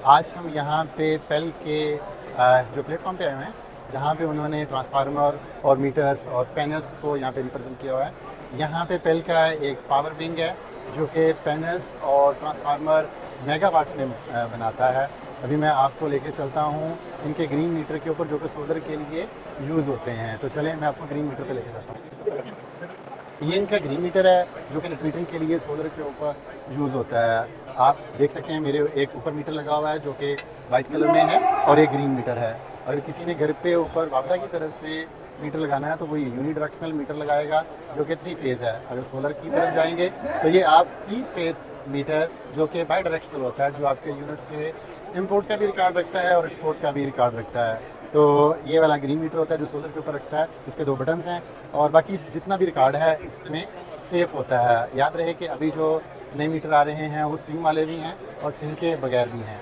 आज हम यहाँ पे पेल के जो प्लेटफॉर्म पे आए हुए हैं, जहाँ पे उन्होंने ट्रांसफार्मर और मीटर्स और पैनल्स को यहाँ पे रिप्रेजेंट किया हुआ है। यहाँ पे पेल का एक पावर विंग है जो कि पैनल्स और ट्रांसफार्मर मेगावाट में बनाता है। अभी मैं आपको लेके चलता हूँ इनके ग्रीन मीटर के ऊपर, जो कि सोलर के लिए यूज़ होते हैं। तो चलें, मैं आपको ग्रीन मीटर पे लेके जाता हूँ। ये इनका ग्रीन मीटर है जो कि नेट मीटरिंग के लिए सोलर के ऊपर यूज़ होता है। आप देख सकते हैं मेरे एक ऊपर मीटर लगा हुआ है जो कि वाइट कलर में है और एक ग्रीन मीटर है। अगर किसी ने घर पे ऊपर वापडा की तरफ से मीटर लगाना है तो वो यूनिडायरेक्शनल मीटर लगाएगा जो कि 3 फेज़ है। अगर सोलर की तरफ जाएंगे तो ये आप 3 फेज़ मीटर जो कि बाई डायरेक्शनल होता है, जो आपके यूनिट्स के इंपोर्ट का भी रिकॉर्ड रखता है और एक्सपोर्ट का भी रिकॉर्ड रखता है। तो ये वाला ग्रीन मीटर होता है जो सोलर के ऊपर रखता है। इसके 2 बटन्स हैं और बाकी जितना भी रिकॉर्ड है इसमें सेफ होता है। याद रहे कि अभी जो नए मीटर आ रहे हैं वो सिम वाले भी हैं और सिम के बगैर भी हैं।